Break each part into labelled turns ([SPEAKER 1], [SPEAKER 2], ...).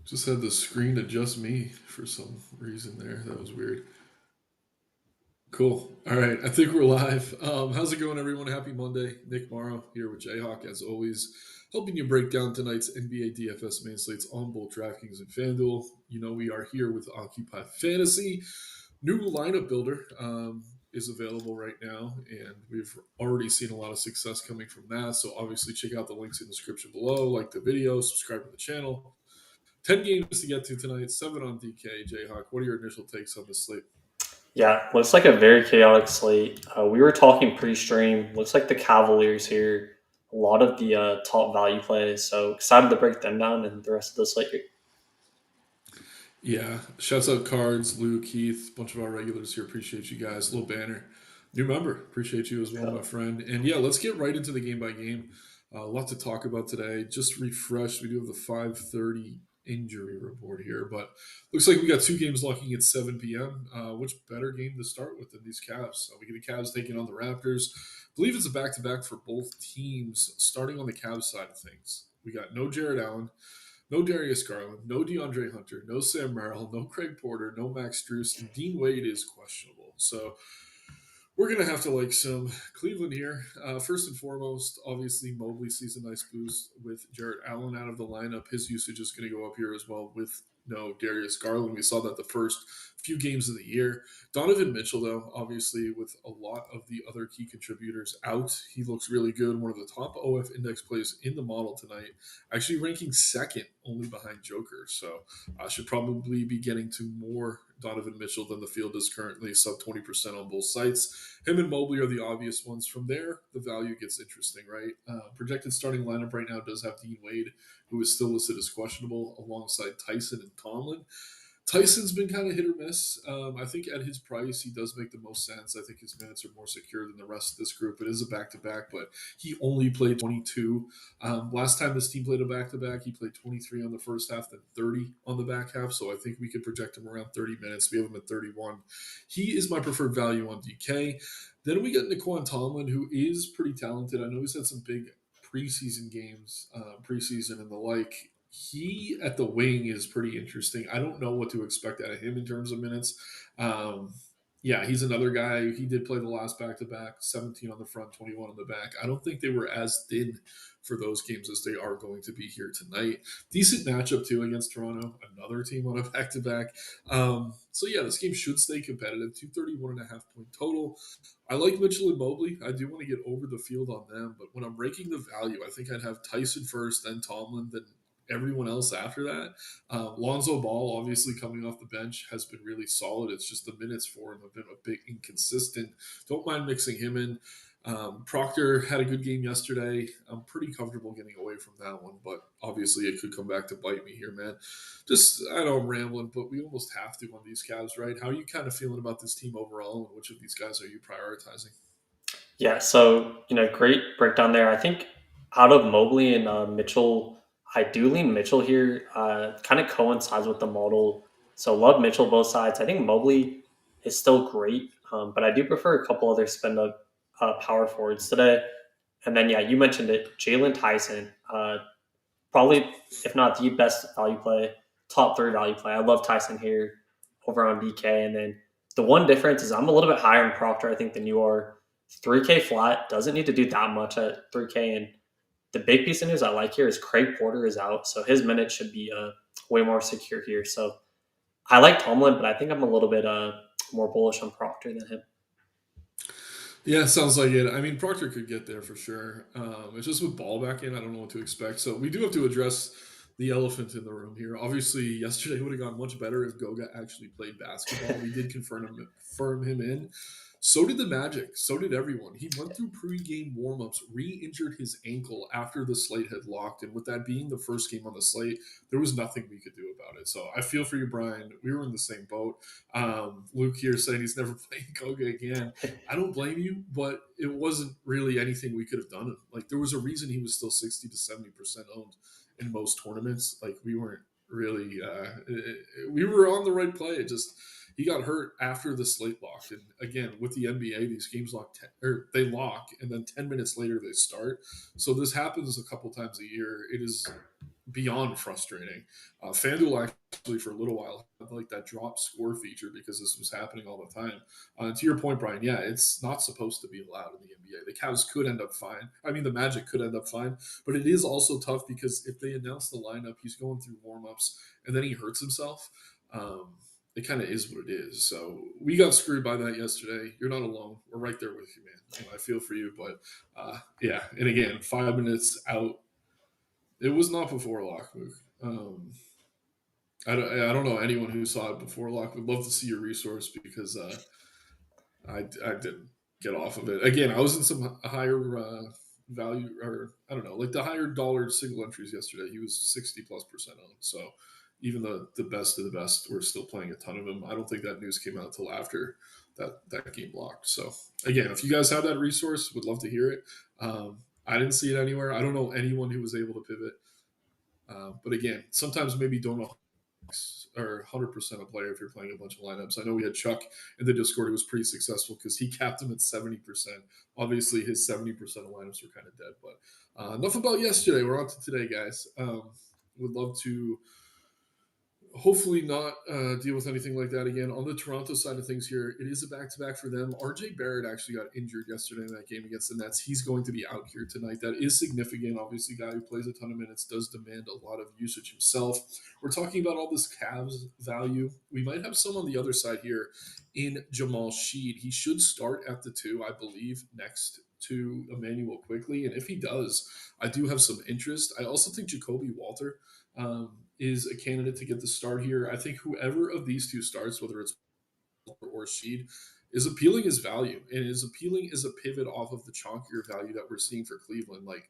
[SPEAKER 1] Just had the screen adjust me for some reason there. That was weird. Cool. All right. I think we're live. How's it going, everyone? Happy Monday. Nick Marro here with Jayhawk, as always, helping you break down tonight's NBA DFS main slates on both DraftKings and FanDuel. You know, we are here with Occupy Fantasy. New lineup builder is available right now, and we've already seen a lot of success coming from that. So, obviously, check out the links in the description below, like the video, subscribe to the channel. 10 games to get to tonight, 7 on DK. Jayhawk, what are your initial takes on this slate?
[SPEAKER 2] Yeah, looks like a very chaotic slate. We were talking pre-stream. Looks like the Cavaliers here. A lot of the top value plays. So excited to break them down and the rest of the slate here.
[SPEAKER 1] Yeah, shouts out Cards, Luke, Keith, bunch of our regulars here. Appreciate you guys. Little banner, new member. Appreciate you as well, my friend. And yeah, let's get right into the game by game. A lot to talk about today. Just refreshed. We do have the 5:30 injury report here, but looks like we got two games locking at 7 p.m. Which better game to start with than these Cavs? We get the Cavs taking on the Raptors. I believe it's a back-to-back for both teams. Starting on the Cavs side of things, we got no Jared Allen. No Darius Garland, no DeAndre Hunter, no Sam Merrill, no Craig Porter, no Max Strus, and Dean Wade is questionable. So we're going to have to like some Cleveland here. First and foremost, obviously, Mobley sees a nice boost with Jarrett Allen out of the lineup. His usage is going to go up here as well with no Darius Garland. We saw that the first few games of the year. Donovan Mitchell, though, obviously, with a lot of the other key contributors out, he looks really good. One of the top OF index plays in the model tonight, actually ranking second only behind Joker. So I should probably be getting to more Donovan Mitchell than the field is currently, sub 20% on both sites. Him and Mobley are the obvious ones. From there, the value gets interesting, right? Projected starting lineup right now does have Dean Wade, who is still listed as questionable, alongside Tyson and Tomlin. Tyson's been kind of hit or miss. I think at his price, he does make the most sense. I think his minutes are more secure than the rest of this group. It is a back to back, but he only played 22. Last time this team played a back to back, he played 23 on the first half, then 30 on the back half. So I think we could project him around 30 minutes. We have him at 31. He is my preferred value on DK. Then we got Naquan Tomlin, who is pretty talented. I know he's had some big preseason games, preseason and the like. He at the wing is pretty interesting. I don't know what to expect out of him in terms of minutes. Um, yeah, he's another guy. He did play the last back to back, 17 on the front, 21 on the back. I don't think they were as thin for those games as they are going to be here tonight. Decent matchup too against Toronto, another team on a back to back. So yeah, this game should stay competitive. 231.5 point total. I like Mitchell and Mobley. I do want to get over the field on them, but when I'm ranking the value, I think I'd have Tyson first, then Tomlin, then everyone else after that. Lonzo Ball, obviously coming off the bench, has been really solid. It's just the minutes for him have been a bit inconsistent. Don't mind mixing him in. Proctor had a good game yesterday. I'm pretty comfortable getting away from that one, but obviously it could come back to bite me here, man. Just, I know I'm rambling, but we almost have to on these Cavs, right? How are you kind of feeling about this team overall, and which of these guys are you prioritizing?
[SPEAKER 2] Yeah, so great breakdown there. I think out of Mobley and Mitchell, I do lean Mitchell here. Kind of coincides with the model. So love Mitchell both sides. I think Mobley is still great, but I do prefer a couple other spend up power forwards today. And then yeah, you mentioned it, Jalen Tyson. Probably, if not the best value play, top three value play. I love Tyson here over on DK. And then the one difference is I'm a little bit higher in Proctor, I think, than you are. 3K flat doesn't need to do that much at 3K. And the big piece of news I like here is Craig Porter is out. So his minutes should be way more secure here. So I like Tomlin, but I think I'm a little bit more bullish on Proctor than him.
[SPEAKER 1] Yeah, sounds like it. I mean, Proctor could get there for sure. It's just with ball back in, I don't know what to expect. So we do have to address the elephant in the room here. Obviously, yesterday would have gone much better if Goga actually played basketball. We did confirm him in. So did the Magic. So did everyone. He went through pregame warmups, re-injured his ankle after the slate had locked, and with that being the first game on the slate, there was nothing we could do about it. So I feel for you, Brian. We were in the same boat. Luke here saying he's never playing Goga again. I don't blame you, but it wasn't really anything we could have done. Like there was a reason he was still 60 to 70% owned in most tournaments. Like we weren't really we were on the right play. It just he got hurt after the slate locked, and again with the NBA, these games or they lock, and then 10 minutes later they start. So this happens a couple times a year. It is beyond frustrating. FanDuel actually for a little while had like that drop score feature because this was happening all the time. To your point, Brian, yeah, it's not supposed to be allowed in the NBA. The Cavs could end up fine. I mean, the Magic could end up fine, but it is also tough because if they announce the lineup, he's going through warmups and then he hurts himself. Um, it kind of is what it is. So we got screwed by that yesterday. You're not alone. We're right there with you, man. I feel for you, but yeah. And again, 5 minutes out. It was not before lock, Luke. I don't know anyone who saw it before lock. Would love to see your resource because I didn't get off of it. Again, I was in some higher value, or I don't know, like the higher dollar single entries yesterday. He was 60+% on. So even the best of the best were still playing a ton of him. I don't think that news came out until after that game blocked. So again, if you guys have that resource, would love to hear it. I didn't see it anywhere. I don't know anyone who was able to pivot. But again, sometimes maybe don't know or 100% a player if you're playing a bunch of lineups. I know we had Chuck in the Discord who was pretty successful because he capped him at 70%. Obviously, his 70% of lineups were kind of dead. But enough about yesterday. We're on to today, guys. Would love to hopefully not deal with anything like that again. On the Toronto side of things here, it is a back-to-back for them. RJ Barrett actually got injured yesterday in that game against the Nets. He's going to be out here tonight. That is significant. Obviously, a guy who plays a ton of minutes does demand a lot of usage himself. We're talking about all this Cavs value. We might have some on the other side here in Jamal Sheed. He should start at the 2, I believe, next to Emmanuel quickly. And if he does, I do have some interest. I also think Jacoby Walter is a candidate to get the start here. I think whoever of these two starts, whether it's Walter or Sheed, is appealing as value and is appealing as a pivot off of the chonkier value that we're seeing for Cleveland. Like,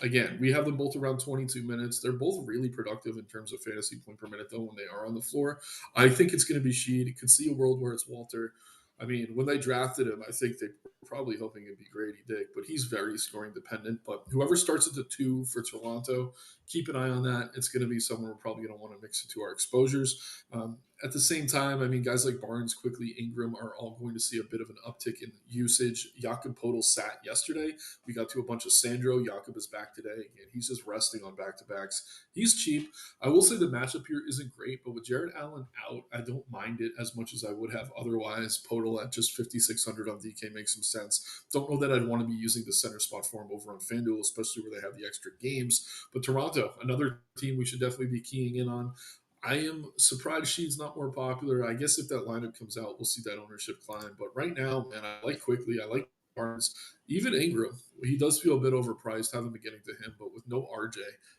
[SPEAKER 1] again, we have them both around 22 minutes. They're both really productive in terms of fantasy point per minute, though, when they are on the floor. I think it's going to be Sheed. Could see a world where it's Walter. I mean, when they drafted him, I think they were probably hoping it'd be Grady Dick, but he's very scoring dependent. But whoever starts at the 2 for Toronto, keep an eye on that. It's going to be someone we're probably going to want to mix into our exposures. At the same time, I mean, guys like Barnes, quickly, Ingram are all going to see a bit of an uptick in usage. Jakob Podol sat yesterday. We got to a bunch of Sandro. Jakob is back today. Again, he's just resting on back-to-backs. He's cheap. I will say the matchup here isn't great, but with Jared Allen out, I don't mind it as much as I would have otherwise. Podol at just 5,600 on DK makes some sense. Don't know that I'd want to be using the center spot for him over on FanDuel, especially where they have the extra games. But Toronto, another team we should definitely be keying in on. I am surprised Sheed's not more popular. I guess if that lineup comes out, we'll see that ownership climb. But right now, man, I like Quickly. I like Barnes. Even Ingram, he does feel a bit overpriced. Haven't been getting to him, but with no RJ,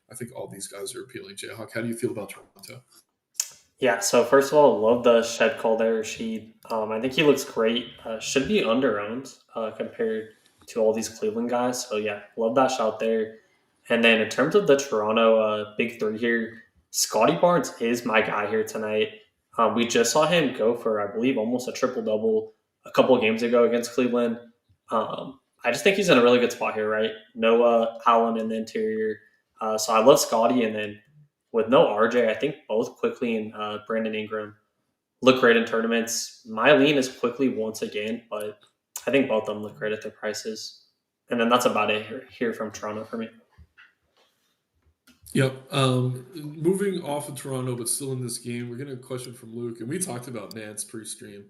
[SPEAKER 1] I think all these guys are appealing. Jayhawk, how do you feel about Toronto?
[SPEAKER 2] Yeah, so first of all, love the shed call there, Sheed. I think he looks great. Should be under-owned compared to all these Cleveland guys. So yeah, love that shot there. And then in terms of the Toronto big 3 here, Scotty Barnes is my guy here tonight. We just saw him go for, I believe, almost a triple-double a couple of games ago against Cleveland. I just think he's in a really good spot here, right? No Allen in the interior. So I love Scotty, and then with no RJ, I think both Quickly and Brandon Ingram look great in tournaments. My lean is Quickly once again, but I think both of them look great at their prices. And then that's about it here from Toronto for me.
[SPEAKER 1] Yep. Moving off of Toronto, but still in this game, we're getting a question from Luke, and we talked about Nance pre-stream.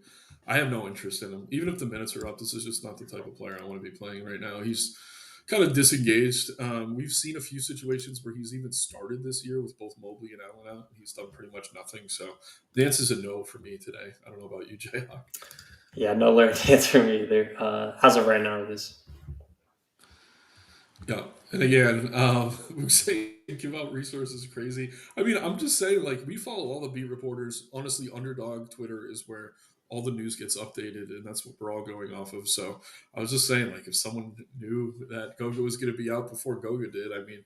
[SPEAKER 1] I have no interest in him. Even if the minutes are up, this is just not the type of player I want to be playing right now. He's kind of disengaged. We've seen a few situations where he's even started this year with both Mobley and Allen out. He's done pretty much nothing. So Nance is a no for me today. I don't know about you, Jayhawk.
[SPEAKER 2] Yeah, no Larry Nance for me either. As of right now, it is.
[SPEAKER 1] Yeah. And again, we say give out resources crazy. I mean, I'm just saying, like, we follow all the beat reporters. Honestly, Underdog Twitter is where all the news gets updated, and that's what we're all going off of. So I was just saying, like, if someone knew that Goga was going to be out before Goga did, I mean,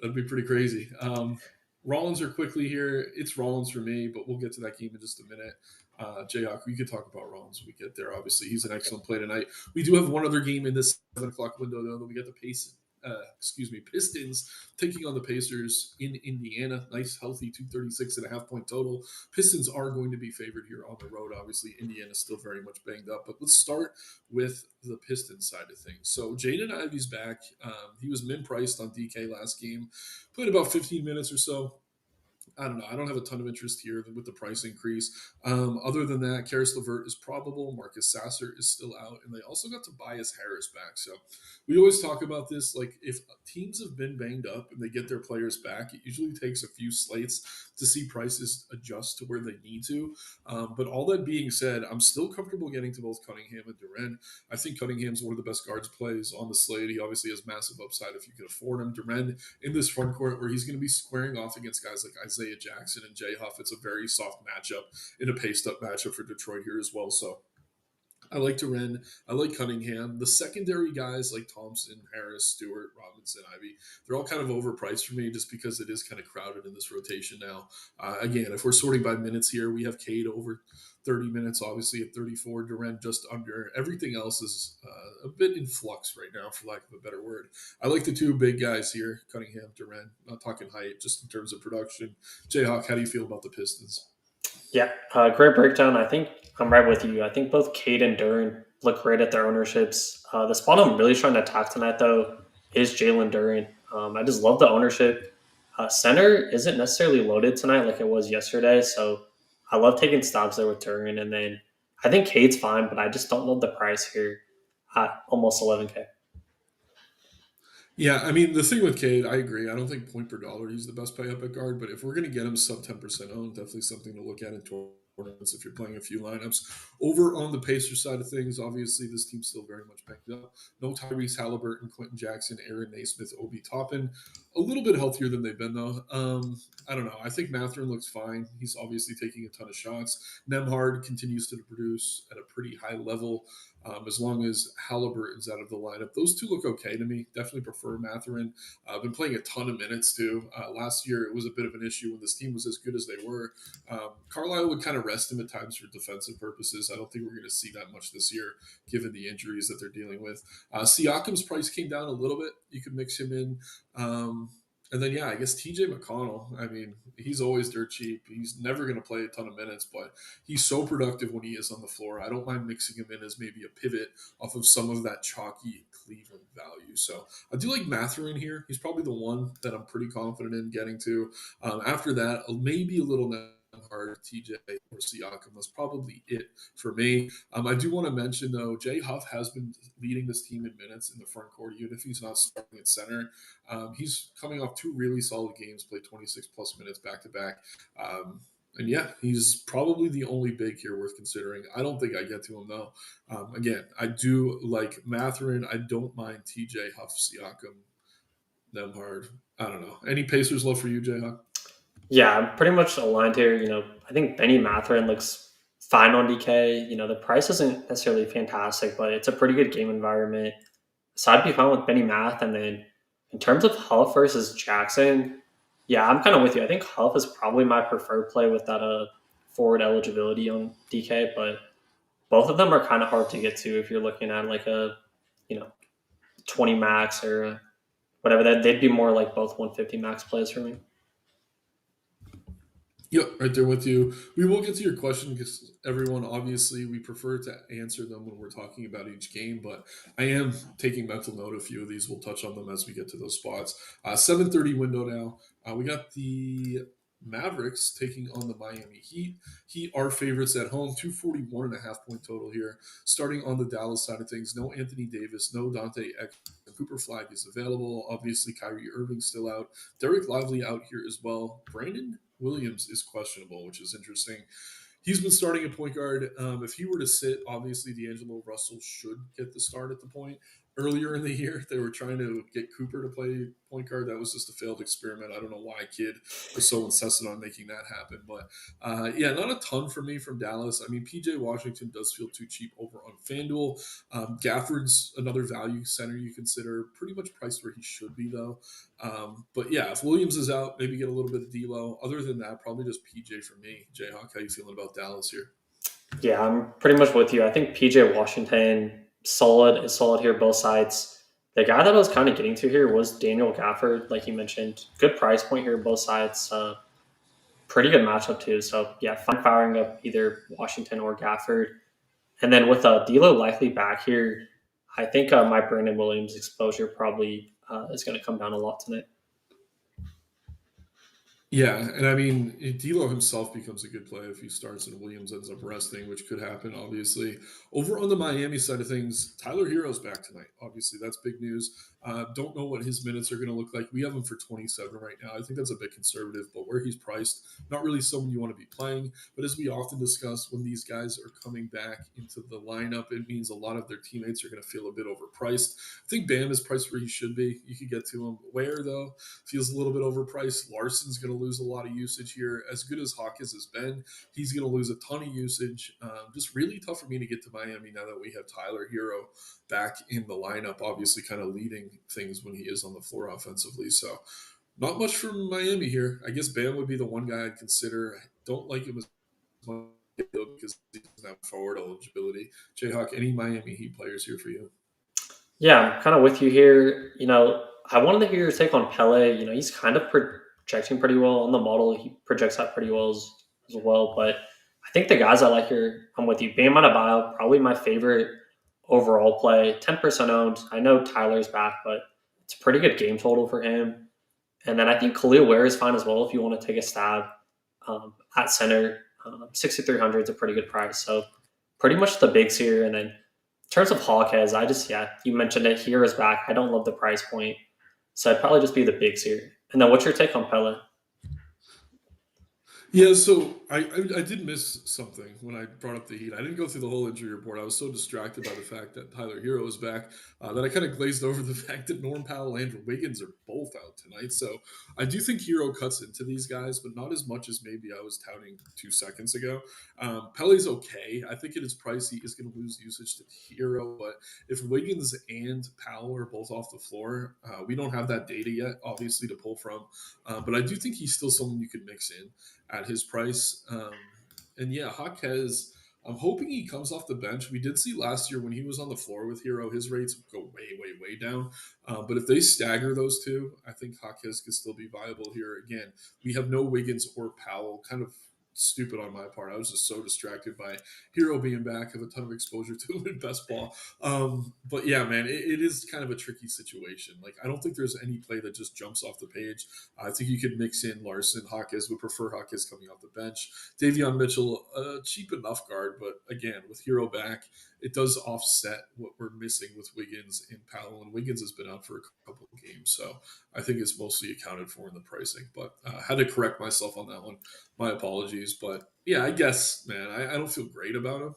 [SPEAKER 1] that'd be pretty crazy. Rollins are quickly here. It's Rollins for me, but we'll get to that game in just a minute. Jayhawk, we could talk about Rollins when we get there. Obviously, he's an excellent play tonight. We do have one other game in this 7 o'clock window, though, that we get the Pistons taking on the Pacers in Indiana. Nice, healthy 236.5 point total. Pistons are going to be favored here on the road. Obviously, Indiana's still very much banged up. But let's start with the Pistons side of things. So Jaden Ivey's back. He was min priced on DK last game. Played about 15 minutes or so. I don't know. I don't have a ton of interest here with the price increase. Other than that, Karis LeVert is probable. Marcus Sasser is still out, and they also got Tobias Harris back. So we always talk about this. Like if teams have been banged up and they get their players back, it usually takes a few slates to see prices adjust to where they need to. But all that being said, I'm still comfortable getting to both Cunningham and Duren. I think Cunningham's one of the best guards plays on the slate. He obviously has massive upside if you can afford him. Duren in this front court where he's going to be squaring off against guys like Isaiah Jackson and Jay Huff. It's a very soft matchup in a paced up matchup for Detroit here as well. So I like Duren. I like Cunningham. The secondary guys like Thompson, Harris, Stewart, Robinson, Ivy, they're all kind of overpriced for me just because it is kind of crowded in this rotation now. Again, if we're sorting by minutes here, we have Cade over 30 minutes, obviously at 34, Duren just under. Everything else is a bit in flux right now, for lack of a better word. I like the two big guys here, Cunningham, Duren. Not talking height, just in terms of production. Jayhawk, how do you feel about the Pistons?
[SPEAKER 2] Yeah, great breakdown. I think I'm right with you. I think both Cade and Duren look great at their ownerships. The spot I'm really trying to attack tonight, though, is Jalen Duren. I just love the ownership. Center isn't necessarily loaded tonight like it was yesterday, so I love taking stops there with Duren. And then I think Cade's fine, but I just don't love the price here at almost 11K.
[SPEAKER 1] Yeah, I mean, the thing with Cade, I agree. I don't think point per dollar he's the best pay up at guard, but if we're going to get him sub 10% owned, definitely something to look at in tournaments if you're playing a few lineups. Over on the Pacers side of things, obviously this team's still very much banged up. No Tyrese Halliburton, Quentin Jackson, Aaron Naismith, Obi Toppin. A little bit healthier than they've been, though. I don't know. I think Mathurin looks fine. He's obviously taking a ton of shots. Nemhard continues to produce at a pretty high level. As long as Halliburton's out of the lineup. Those two look okay to me. Definitely prefer Mathurin. I've been playing a ton of minutes too. Last year it was a bit of an issue when this team was as good as they were. Carlisle would kind of rest him at times for defensive purposes. I don't think we're going to see that much this year given the injuries that they're dealing with. Siakam's price came down a little bit. You could mix him in. And then, yeah, I guess TJ McConnell. I mean, he's always dirt cheap. He's never going to play a ton of minutes, but he's so productive when he is on the floor. I don't mind mixing him in as maybe a pivot off of some of that chalky Cleveland value. So I do like Mathurin here. He's probably the one that I'm pretty confident in getting to. After that, maybe a little hard TJ or Siakam. That's probably it for me. I do want to mention, though, Jay Huff has been leading this team in minutes in the front court, even if he's not starting at center. He's coming off two really solid games, played 26 plus minutes back to back. And yeah, he's probably the only big here worth considering. I don't think I get to him though. Again, I do like Mathurin. I don't mind TJ Huff, Siakam, Nemhard. I don't know. Any Pacers love for you, Jayhawk?
[SPEAKER 2] Yeah, I'm pretty much aligned here. I think Benny Mathurin looks fine on DK. The price isn't necessarily fantastic, but it's a pretty good game environment. So I'd be fine with Benny Math. And then in terms of Huff versus Jackson, yeah, I'm kind of with you. I think Huff is probably my preferred play with that forward eligibility on DK, but both of them are kind of hard to get to if you're looking at like a, you know, 20 max or whatever. That they'd be more like both 150 max plays for me.
[SPEAKER 1] Yep, right there with you. We will get to your question because everyone, obviously, we prefer to answer them when we're talking about each game, but I am taking mental note of a few of these. We'll touch on them as we get to those spots. 7:30 window now. We got the Mavericks taking on the Miami Heat. Heat are favorites at home, 241.5 point total here. Starting on the Dallas side of things, no Anthony Davis, no Dante X. Cooper Flag is available. Obviously, Kyrie Irving still out. Derek Lively out here as well. Brandon Williams is questionable, which is interesting. He's been starting at point guard. If he were to sit, obviously D'Angelo Russell should get the start at the point. Earlier in the year, they were trying to get Cooper to play point guard. That was just a failed experiment. I don't know why Kid was so insistent on making that happen. But yeah, not a ton for me from Dallas. I mean, PJ Washington does feel too cheap over on FanDuel. Gafford's another value center you consider. Pretty much priced where he should be, though. But yeah, if Williams is out, maybe get a little bit of D'Lo. Other than that, probably just PJ for me. Jayhawk, how you feeling about Dallas here?
[SPEAKER 2] Yeah, I'm pretty much with you. I think PJ Washington solid is solid here, both sides. The guy that I was kind of getting to here was Daniel Gafford, like you mentioned. Good price point here, both sides. Pretty good matchup too. So yeah, fine firing up either Washington or Gafford. And then with D'Lo likely back here, I think my Brandon Williams exposure probably is going to come down a lot tonight.
[SPEAKER 1] Yeah, and I mean, D'Lo himself becomes a good play if he starts and Williams ends up resting, which could happen, obviously. Over on the Miami side of things, Tyler Hero's back tonight. Obviously, that's big news. Don't know what his minutes are going to look like. We have him for 27 right now. I think that's a bit conservative, but where he's priced, not really someone you want to be playing. But as we often discuss, when these guys are coming back into the lineup, it means a lot of their teammates are going to feel a bit overpriced. I think Bam is priced where he should be. You could get to him. Where, though? Feels a little bit overpriced. Larson's going to lose a lot of usage here. As good as Hawkins has been, he's going to lose a ton of usage. Just really tough for me to get to Miami now that we have Tyler Hero back in the lineup, obviously kind of leading things when he is on the floor offensively. So not much from Miami here. I guess Bam would be the one guy I'd consider. I don't like him as much because he doesn't have forward eligibility. Jayhawk, any Miami Heat players here for you?
[SPEAKER 2] Yeah, I'm kind of with you here. I wanted to hear your take on Pele. He's kind of projecting pretty well on the model. He projects out pretty well as well. But I think the guys I like here, I'm with you. Bam Adebayo, probably my favorite overall play. 10% owned. I know Tyler's back, but it's a pretty good game total for him. And then I think Khalil Ware is fine as well if you want to take a stab at center. 6,300 is a pretty good price. So pretty much the bigs here. And then in terms of Hawkes, you mentioned it. Here is back. I don't love the price point. So I'd probably just be the bigs here. And then what's your take on Pele?
[SPEAKER 1] Yeah, so I did miss something when I brought up the Heat. I didn't go through the whole injury report. I was so distracted by the fact that Tyler Hero is back that I kind of glazed over the fact that Norm Powell and Andrew Wiggins are both out tonight. So I do think Hero cuts into these guys, but not as much as maybe I was touting 2 seconds ago. Pele's okay. I think at his price, he is going to lose usage to Hero, but if Wiggins and Powell are both off the floor, we don't have that data yet, obviously, to pull from. But I do think he's still someone you could mix in at his price. And yeah, Hawkes, I'm hoping he comes off the bench. We did see last year when he was on the floor with Hero, his rates go way, way, way down. But if they stagger those two, I think Hawkes could still be viable here. Again, we have no Wiggins or Powell. Kind of stupid on my part. I was just so distracted by Hero being back. Have a ton of exposure to him in best ball. But yeah, man, it is kind of a tricky situation. Like, I don't think there's any play that just jumps off the page. I think you could mix in Larson. Hawkes would prefer Hawkes coming off the bench. Davion Mitchell, cheap enough guard, but again, with Hero back, it does offset what we're missing with Wiggins and Powell. And Wiggins has been out for a couple of games, so I think it's mostly accounted for in the pricing. But had to correct myself on that one. My apologies, but yeah, I guess, man, I don't feel great about him.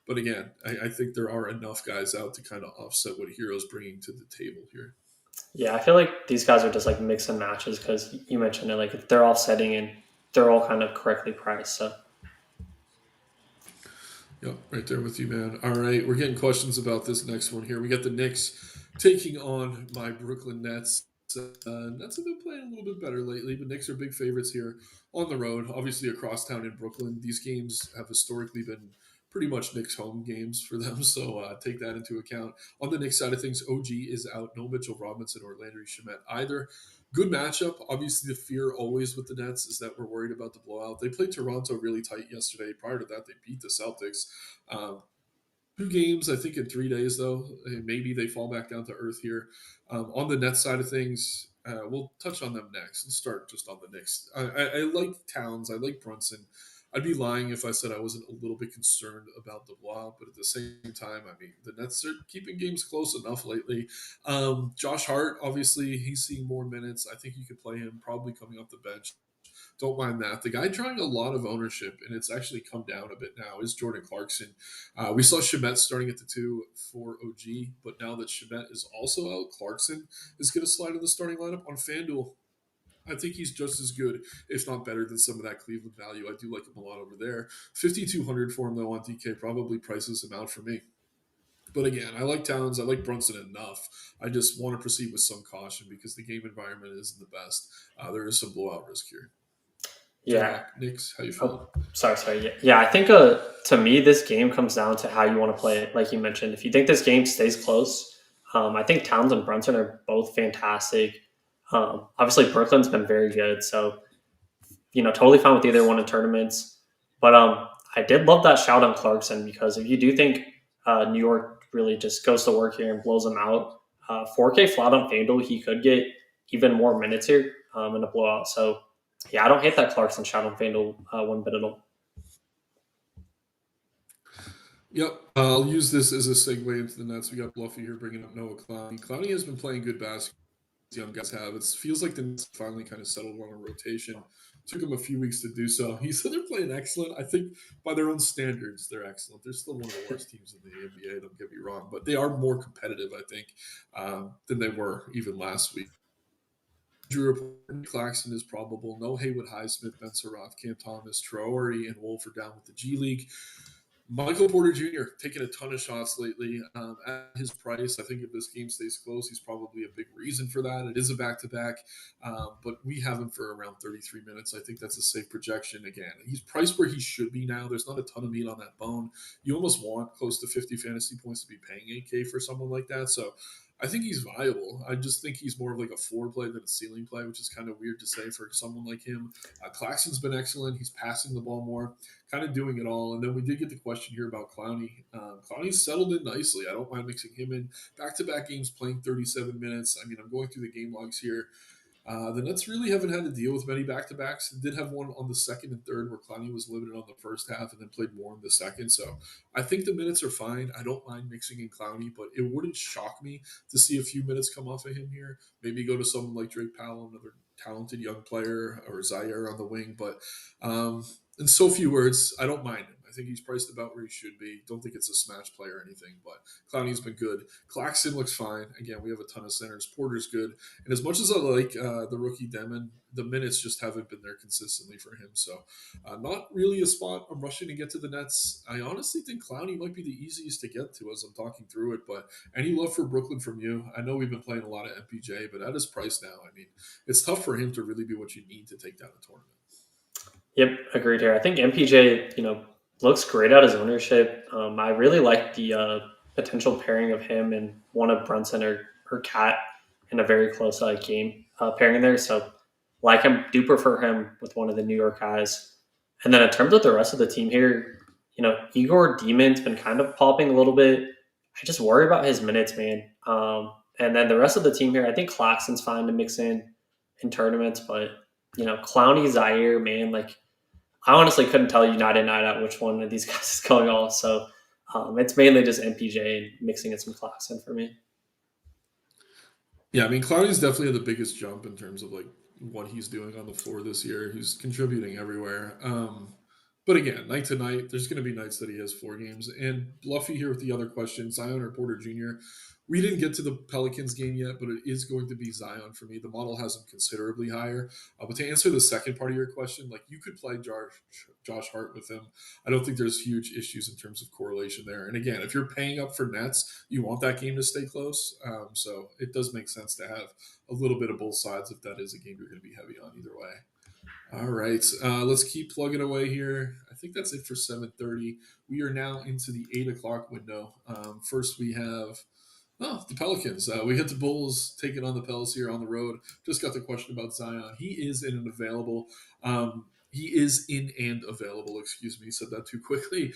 [SPEAKER 1] But again, I think there are enough guys out to kind of offset what Hero's bringing to the table here.
[SPEAKER 2] Yeah, I feel like these guys are just like mix and matches because you mentioned it. Like they're offsetting and they're all kind of correctly priced. So
[SPEAKER 1] Yep, right there with you, man. All right, we're getting questions about this next one here. We got the Knicks taking on my Brooklyn Nets. Nets have been playing a little bit better lately, but Knicks are big favorites here on the road. Obviously, across town in Brooklyn, these games have historically been pretty much Knicks home games for them, so take that into account. On the Knicks side of things, OG is out. No Mitchell Robinson or Landry Shamet either. Good matchup. Obviously, the fear always with the Nets is that we're worried about the blowout. They played Toronto really tight yesterday. Prior to that, they beat the Celtics. Um, 2 games, I think, in 3 days, though. Maybe they fall back down to earth here. On the Nets side of things, we'll touch on them next. Let's start just on the Knicks. I like Towns. I like Brunson. I'd be lying if I said I wasn't a little bit concerned about the blowout, but at the same time, I mean, the Nets are keeping games close enough lately. Josh Hart, obviously, he's seeing more minutes. I think you could play him probably coming off the bench. Don't mind that. The guy drawing a lot of ownership, and it's actually come down a bit now, is Jordan Clarkson. We saw Shemet starting at the 2 for OG, but now that Shemet is also out, Clarkson is going to slide in the starting lineup on FanDuel. I think he's just as good, if not better, than some of that Cleveland value. I do like him a lot over there. 5,200 for him, though, on DK probably prices him out for me. But again, I like Towns. I like Brunson enough. I just want to proceed with some caution because the game environment isn't the best. There is some blowout risk here.
[SPEAKER 2] yeah.
[SPEAKER 1] Knicks, how you feeling?
[SPEAKER 2] Oh, sorry. Yeah. I think to me, this game comes down to how you want to play it. Like you mentioned, if you think this game stays close, I think Towns and Brunson are both fantastic. Obviously, Brooklyn's been very good, so totally fine with either one in tournaments. But I did love that shout on Clarkson because if you do think New York really just goes to work here and blows them out, 4K flat on FanDuel, he could get even more minutes here in a blowout. So yeah, I don't hate that Clarkson shout on FanDuel one bit at all.
[SPEAKER 1] Yep, I'll use this as a segue into the Nets. We got Bluffy here bringing up Noah Clowney. Clowney has been playing good basketball. Young guys have. It feels like the Nets finally kind of settled on a rotation. Took them a few weeks to do so. He said they're playing excellent. I think by their own standards, they're excellent. They're still one of the worst teams in the NBA. Don't get me wrong, but they are more competitive, I think, than they were even last week. Drew report Claxton is probable. No Haywood Highsmith, Ben Sarath, Cam Thomas, Traore, and Wolf are down with the G League. Michael Porter Jr. taking a ton of shots lately at his price. I think if this game stays close, he's probably a big reason for that. It is a back-to-back, but we have him for around 33 minutes. I think that's a safe projection. Again, he's priced where he should be now. There's not a ton of meat on that bone. You almost want close to 50 fantasy points to be paying 8K for someone like that. So I think he's viable. I just think he's more of like a floor play than a ceiling play, which is kind of weird to say for someone like him. Claxton's been excellent. He's passing the ball more, kind of doing it all. And then we did get the question here about Clowney. Clowney's settled in nicely. I don't mind mixing him in. Back-to-back games playing 37 minutes. I mean, I'm going through the game logs here. The Nets really haven't had to deal with many back-to-backs. They did have one on the second and third where Clowney was limited on the first half and then played more in the second. So I think the minutes are fine. I don't mind mixing in Clowney, but it wouldn't shock me to see a few minutes come off of him here. Maybe go to someone like Drake Powell, another talented young player, or Zaire on the wing. But in so few words, I don't mind him. I think he's priced about where he should be. Don't think it's a smash play or anything, but Clowney's been good. Claxton looks fine. Again, we have a ton of centers. Porter's good. And as much as I like the rookie Demon, the minutes just haven't been there consistently for him. So not really a spot I'm rushing to get to the Nets. I honestly think Clowney might be the easiest to get to as I'm talking through it. But any love for Brooklyn from you? I know we've been playing a lot of MPJ, but at his price now, I mean, it's tough for him to really be what you need to take down a tournament.
[SPEAKER 2] Yep, agreed here. I think MPJ, looks great at his ownership. I really like the potential pairing of him and one of Brunson or Cat in a very close game pairing there. So, like him, do prefer him with one of the New York guys. And then in terms of the rest of the team here, Igor Demon's been kind of popping a little bit. I just worry about his minutes, man. And then the rest of the team here, I think Claxton's fine to mix in tournaments, but Clowney, Zaire, man, like I honestly couldn't tell you night in, night out which one of these guys is going off. So it's mainly just MPJ and mixing in some Claxton for me.
[SPEAKER 1] Yeah, I mean, Clowney's definitely had the biggest jump in terms of like what he's doing on the floor this year. He's contributing everywhere. But again, night to night, there's going to be nights that he has 4 games. And Bluffy here with the other question, Zion or Porter Jr. We didn't get to the Pelicans game yet, but it is going to be Zion for me. The model has him considerably higher. But to answer the second part of your question, like you could play Josh Hart with him. I don't think there's huge issues in terms of correlation there. And again, if you're paying up for Nets, you want that game to stay close. So it does make sense to have a little bit of both sides if that is a game you're going to be heavy on either way. All right, let's keep plugging away here. I think that's it for 7:30. We are now into the 8 o'clock window. First, we have the Pelicans. We hit the Bulls taking on the Pels here on the road. Just got the question about Zion. He is in and available. He is in and available. Excuse me, said that too quickly.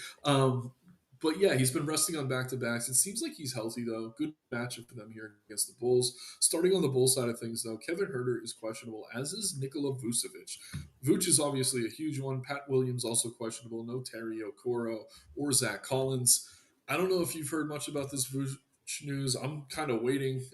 [SPEAKER 1] But yeah, he's been resting on back-to-backs. It seems like he's healthy, though. Good matchup for them here against the Bulls. Starting on the Bulls side of things, though, Kevin Huerter is questionable, as is Nikola Vucevic. Vuce is obviously a huge one. Pat Williams also questionable. No Terry Okoro or Zach Collins. I don't know if you've heard much about this Vuce news. I'm kind of waiting.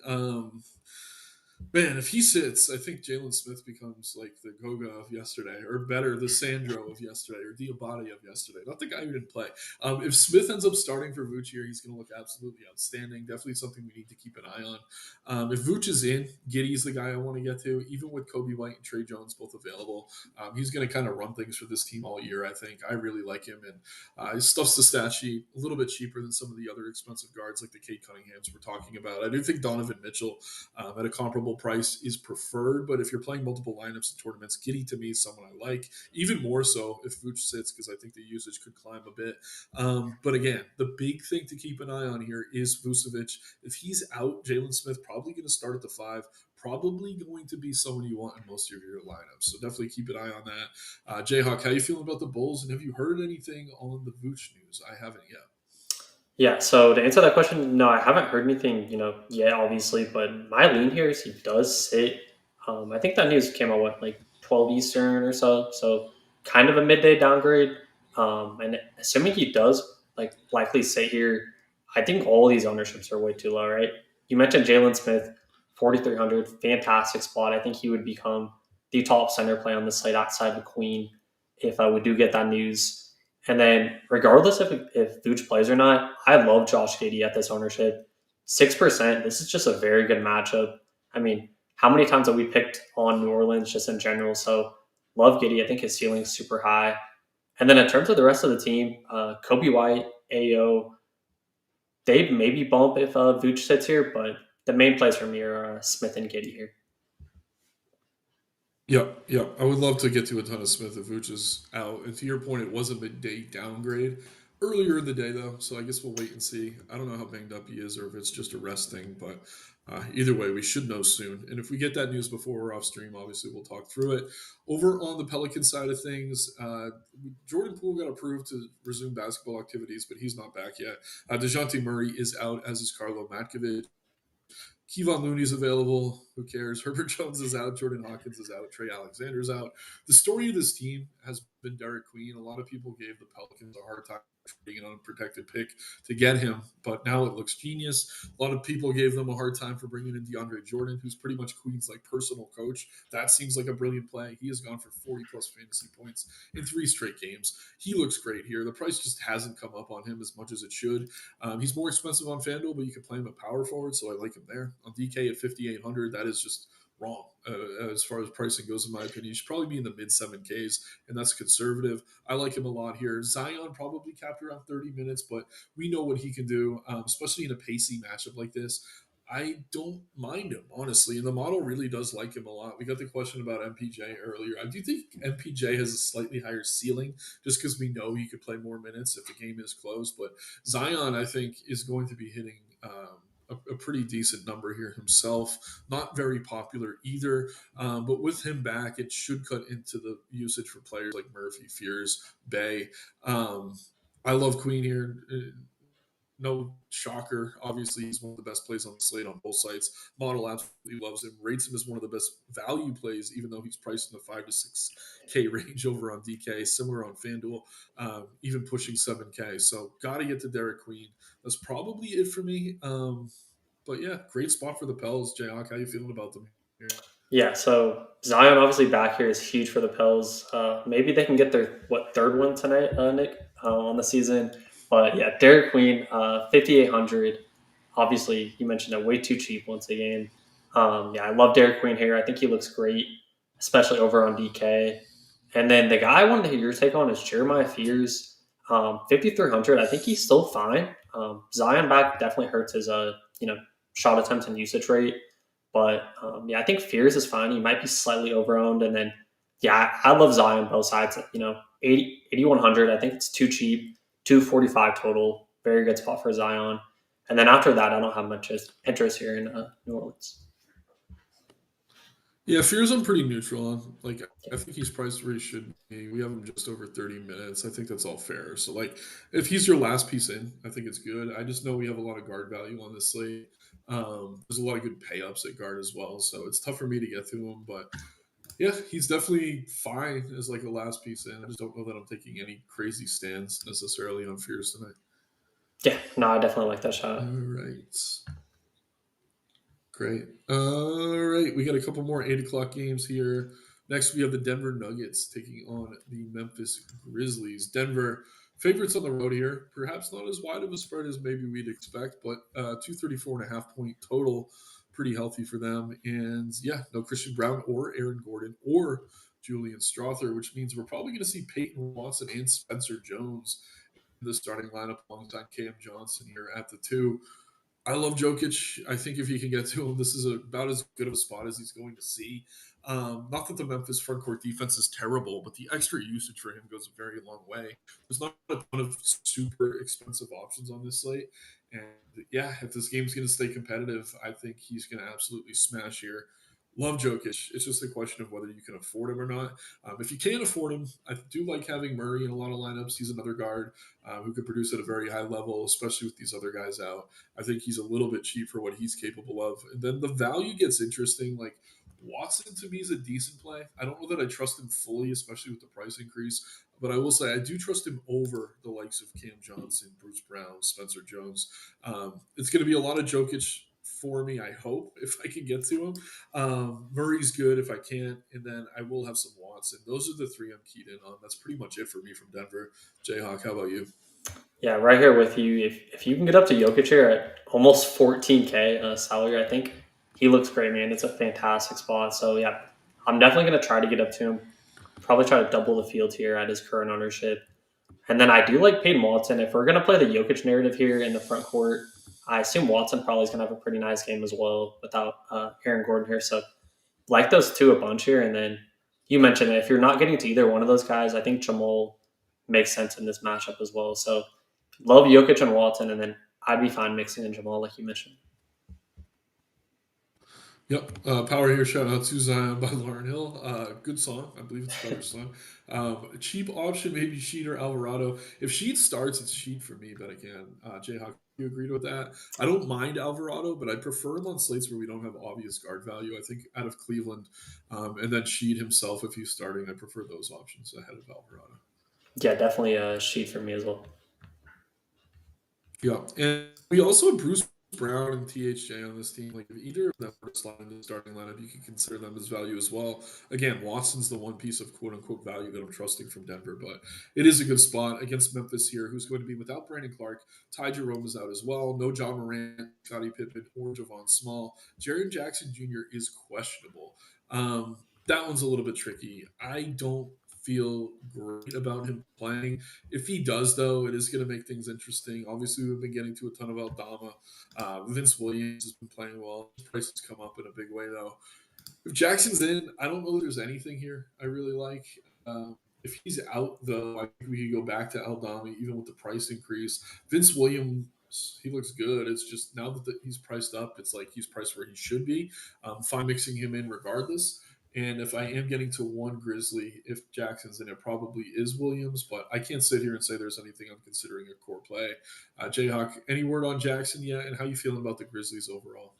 [SPEAKER 1] Man, if he sits, I think Jalen Smith becomes like the Goga of yesterday, or better, the Sandro of yesterday, or Diabate of yesterday. Not the guy who didn't play. If Smith ends up starting for Vooch here, he's going to look absolutely outstanding. Definitely something we need to keep an eye on. If Vooch is in, Giddey's the guy I want to get to. Even with Kobe White and Trey Jones both available, he's going to kind of run things for this team all year, I think. I really like him, and he stuffs the stat sheet a little bit cheaper than some of the other expensive guards like the Kate Cunninghams we're talking about. I do think Donovan Mitchell at a comparable normal price is preferred. But if you're playing multiple lineups and tournaments, Giddy to me is someone I like, even more so if Vooch sits, because I think the usage could climb a bit. But again, the big thing to keep an eye on here is Vucevic. If he's out, Jalen Smith probably going to start at the 5, probably going to be someone you want in most of your lineups. So definitely keep an eye on that. Jayhawk, how you feeling about the Bulls? And have you heard anything on the Vooch news? I haven't yet.
[SPEAKER 2] Yeah, so to answer that question, no, I haven't heard anything, yet, obviously, but my lean here is he does sit. I think that news came out, like 12 Eastern or so kind of a midday downgrade. And assuming he does, like, likely sit here, I think all these ownerships are way too low, right? You mentioned Jalen Smith, 4,300, fantastic spot. I think he would become the top center play on the slate outside of Queen if we do get that news. And then, regardless if Vooch plays or not, I love Josh Giddey at this ownership. 6%. This is just a very good matchup. I mean, how many times have we picked on New Orleans just in general? So, love Giddey. I think his ceiling is super high. And then, in terms of the rest of the team, Kobe White, AO, they maybe bump if Vooch sits here, but the main plays for me are Smith and Giddey here.
[SPEAKER 1] Yep, yep. I would love to get to a ton of Smith if Vooch is out. And to your point, it was a midday downgrade earlier in the day, though. So I guess we'll wait and see. I don't know how banged up he is or if it's just a rest thing, but either way, we should know soon. And if we get that news before we're off stream, obviously we'll talk through it. Over on the Pelican side of things, Jordan Poole got approved to resume basketball activities, but he's not back yet. DeJounte Murray is out, as is Carlo Matkovic. Kevon Looney's available. Who cares? Herbert Jones is out. Jordan Hawkins is out. Trey Alexander's out. The story of this team has been Derek Queen. A lot of people gave the Pelicans a hard time trading an unprotected pick to get him, but now it looks genius. A lot of people gave them a hard time for bringing in DeAndre Jordan, who's pretty much Queen's like personal coach. That seems like a brilliant play. He has gone for 40 plus fantasy points in 3 straight games. He looks great here. The price just hasn't come up on him as much as it should. He's more expensive on FanDuel, but you can play him at power forward, so I like him there. On DK at 5,800, that is just wrong as far as pricing goes, in my opinion. You should probably be in the mid 7Ks, and that's conservative. I like him a lot here. Zion probably capped around 30 minutes, but we know what he can do, especially in a pacey matchup like this. I don't mind him, honestly, and the model really does like him a lot. We got the question about MPJ earlier. I do think MPJ has a slightly higher ceiling just because we know he could play more minutes if the game is close, but Zion, I think, is going to be hitting a pretty decent number here himself. Not very popular either, but with him back, it should cut into the usage for players like Murphy, Fears, Bay. I love Queen here. No shocker. Obviously, he's one of the best plays on the slate on both sites. Model absolutely loves him. Rates him as one of the best value plays, even though he's priced in the 5 to 6K range over on DK. Similar on FanDuel, even pushing 7K. So got to get to Derek Queen. That's probably it for me. But yeah, great spot for the Pels. Jayhawk, how you feeling about them here?
[SPEAKER 2] Yeah, so Zion obviously back here is huge for the Pels. Maybe they can get their third one tonight, Nick, on the season. But yeah, Derek Queen, 5,800. Obviously, you mentioned it way too cheap once again. Yeah, I love Derek Queen here. I think he looks great, especially over on DK. And then the guy I wanted to hear your take on is Jeremiah Fears, 5,300. I think he's still fine. Zion back definitely hurts his shot attempts and usage rate. But yeah, I think Fears is fine. He might be slightly overowned. And then, yeah, I love Zion both sides. 8,100. I think it's too cheap. 245 total. Very good spot for Zion. And then after that, I don't have much interest here in New Orleans.
[SPEAKER 1] Yeah, Fears I'm pretty neutral on. Like, I think he's priced where he should be. We have him just over 30 minutes. I think that's all fair. So, like, if he's your last piece in, I think it's good. I just know we have a lot of guard value on this slate. There's a lot of good pay ups at guard as well. So it's tough for me to get to him. But yeah, he's definitely fine as like a last piece in. I just don't know that I'm taking any crazy stands necessarily on Fears tonight.
[SPEAKER 2] Yeah, no, I definitely like that shot.
[SPEAKER 1] All right. Great. All right. We got a couple more 8 o'clock games here. Next, we have the Denver Nuggets taking on the Memphis Grizzlies. Denver favorites on the road here. Perhaps not as wide of a spread as maybe we'd expect, but 234.5 point total. Pretty healthy for them. And yeah, no Christian Brown or Aaron Gordon or Julian Strother, which means we're probably going to see Peyton Watson and Spencer Jones in the starting lineup alongside Cam Johnson here at the 2. I love Jokic. I think if he can get to him, this is about as good of a spot as he's going to see. Not that the Memphis front court defense is terrible, but the extra usage for him goes a very long way. There's not a ton of super expensive options on this slate. And yeah, if this game's going to stay competitive, I think he's going to absolutely smash here. Love Jokic. It's just a question of whether you can afford him or not. If you can't afford him, I do like having Murray in a lot of lineups. He's another guard who could produce at a very high level, especially with these other guys out. I think he's a little bit cheap for what he's capable of. And then the value gets interesting. Like Watson to me is a decent play. I don't know that I trust him fully, especially with the price increase. But I will say I do trust him over the likes of Cam Johnson, Bruce Brown, Spencer Jones. It's going to be a lot of Jokic for me, I hope, if I can get to him. Murray's good if I can't. And then I will have some Watson. Those are the three I'm keyed in on. That's pretty much it for me from Denver. Jayhawk, how about you?
[SPEAKER 2] Yeah, right here with you. If you can get up to Jokic here at almost 14K salary, I think he looks great, man. It's a fantastic spot. So yeah, I'm definitely gonna try to get up to him. Probably try to double the field here at his current ownership. And then I do like Peyton Watson. If we're gonna play the Jokic narrative here in the front court, I assume Watson probably is gonna have a pretty nice game as well without Aaron Gordon here. So like those two a bunch here. And then you mentioned that if you're not getting to either one of those guys, I think Jamal makes sense in this matchup as well. So love Jokic and Walton, and then I'd be fine mixing in Jamal, like you mentioned.
[SPEAKER 1] Yep. Power here. Shout out to Zion by Lauren Hill. Good song. I believe it's a cover song. Cheap option, maybe Sheet or Alvarado. If Sheet starts, it's Sheet for me, but again, Jayhawk, you agreed with that? I don't mind Alvarado, but I prefer him on slates where we don't have obvious guard value. I think out of Cleveland, and then Sheet himself, if he's starting, I prefer those options ahead of Alvarado.
[SPEAKER 2] Yeah, definitely a sheet for me as well.
[SPEAKER 1] Yeah, and we also have Bruce Brown and THJ on this team. Like if either of them were to slide into the starting lineup, you can consider them as value as well. Again, Watson's the one piece of quote unquote value that I'm trusting from Denver, but it is a good spot against Memphis here, who's going to be without Brandon Clark. Ty Jerome is out as well. No John Morant, Scottie Pippen, or Javon Small. Jaren Jackson Jr. is questionable. That one's a little bit tricky. I don't feel great about him playing. If he does, though, it is going to make things interesting. Obviously, we've been getting to a ton of Aldama. Vince Williams has been playing well. His price has come up in a big way, though. If Jackson's in, I don't know if there's anything here I really like. If he's out, though, I think we could go back to Aldama, even with the price increase. Vince Williams, he looks good. It's just now that he's priced up, it's like he's priced where he should be. Fine mixing him in regardless. And if I am getting to one Grizzly, if Jackson's in, it probably is Williams. But I can't sit here and say there's anything I'm considering a core play. Jayhawk, any word on Jackson yet? And how you feeling about the Grizzlies overall?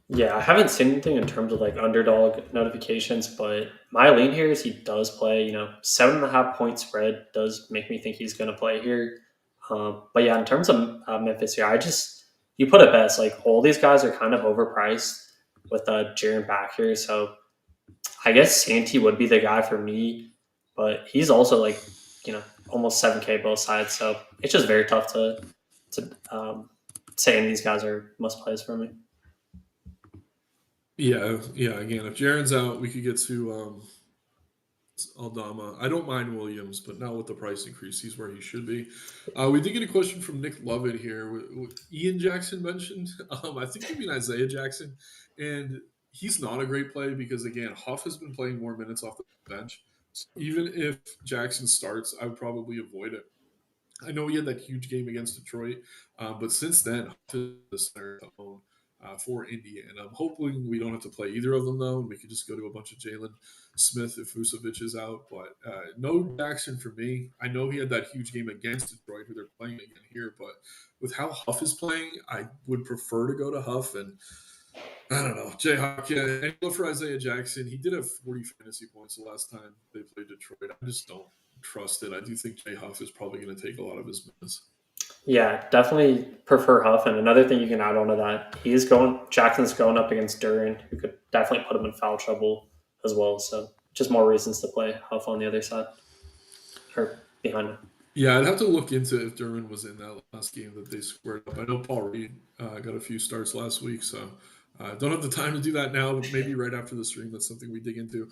[SPEAKER 2] Yeah, I haven't seen anything in terms of like underdog notifications, but my lean here is he does play. 7.5 point spread does make me think he's going to play here. But yeah, in terms of Memphis here, you put it best. Like all these guys are kind of overpriced with Jaren back here, so I guess Santee would be the guy for me, but he's also like almost 7K both sides, so it's just very tough to say any of these guys are must plays for me.
[SPEAKER 1] Yeah. Again, if Jaren's out, we could get to Aldama. I don't mind Williams, but now with the price increase, he's where he should be. We did get a question from Nick Lovett here. Ian Jackson mentioned. I think you mean Isaiah Jackson, and he's not a great play because again, Huff has been playing more minutes off the bench. So even if Jackson starts, I would probably avoid it. I know he had that huge game against Detroit, but since then, Huff is the center to own for Indy, and I'm hoping we don't have to play either of them though, and we could just go to a bunch of Jalen Smith if Vucevic is out. But no Jackson for me. I know he had that huge game against Detroit, who they're playing again here, but with how Huff is playing, I would prefer to go to Huff. And I don't know, Jayhawk. Yeah, and go for Isaiah Jackson. He did have 40 fantasy points the last time they played Detroit. I just don't trust it. I do think Jay Huff is probably going to take a lot of his minutes.
[SPEAKER 2] Yeah, definitely prefer Huff. And another thing you can add on to that, Jackson's going up against Duran, who could definitely put him in foul trouble as well. So just more reasons to play Huff on the other side or behind him.
[SPEAKER 1] Yeah, I'd have to look into if Derwin was in that last game that they squared up. I know Paul Reed got a few starts last week, so don't have the time to do that now, but maybe right after the stream, that's something we dig into.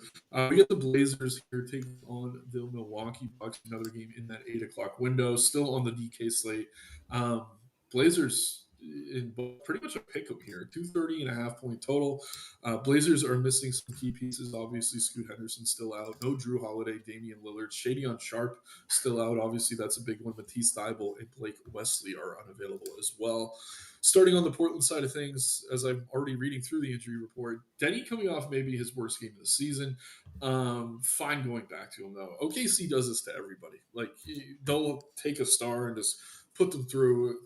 [SPEAKER 1] We get the Blazers here taking on the Milwaukee Bucks, another game in that 8 o'clock window, still on the DK slate. Blazers, in pretty much a pick 'em here. 230.5 point total. Blazers are missing some key pieces. Obviously, Scoot Henderson's still out. No Drew Holiday, Damian Lillard, Shady on Sharp still out. Obviously, that's a big one. Matisse Thybulle and Blake Wesley are unavailable as well. Starting on the Portland side of things, as I'm already reading through the injury report, Denny coming off maybe his worst game of the season. Fine going back to him though. OKC does this to everybody. Like they'll take a star and just put them through.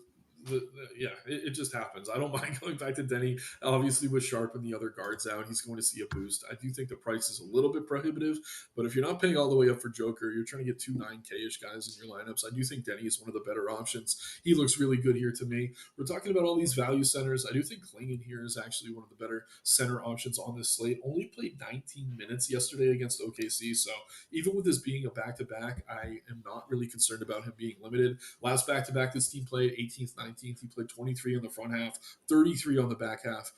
[SPEAKER 1] It just happens. I don't mind going back to Denny. Obviously, with Sharp and the other guards out, he's going to see a boost. I do think the price is a little bit prohibitive, but if you're not paying all the way up for Joker, you're trying to get two 9K-ish guys in your lineups. I do think Denny is one of the better options. He looks really good here to me. We're talking about all these value centers. I do think Klingon here is actually one of the better center options on this slate. Only played 19 minutes yesterday against OKC, so even with this being a back-to-back, I am not really concerned about him being limited. Last back-to-back this team played 18th, 19th. He played 23 on the front half, 33 on the back half.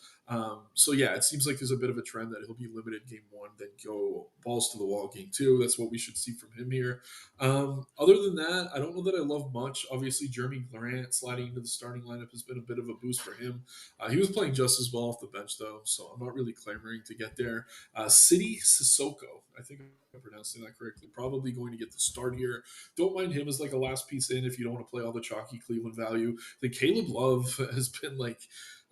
[SPEAKER 1] So yeah, it seems like there's a bit of a trend that he'll be limited game one, then go balls to the wall game two. That's what we should see from him here. Other than that, I don't know that I love much. Obviously, Jeremy Grant sliding into the starting lineup has been a bit of a boost for him. He was playing just as well off the bench though, so I'm not really clamoring to get there. City Sissoko, I think I'm pronouncing that correctly. Probably going to get the start here. Don't mind him as like a last piece in if you don't want to play all the chalky Cleveland value. The Caleb Love has been like,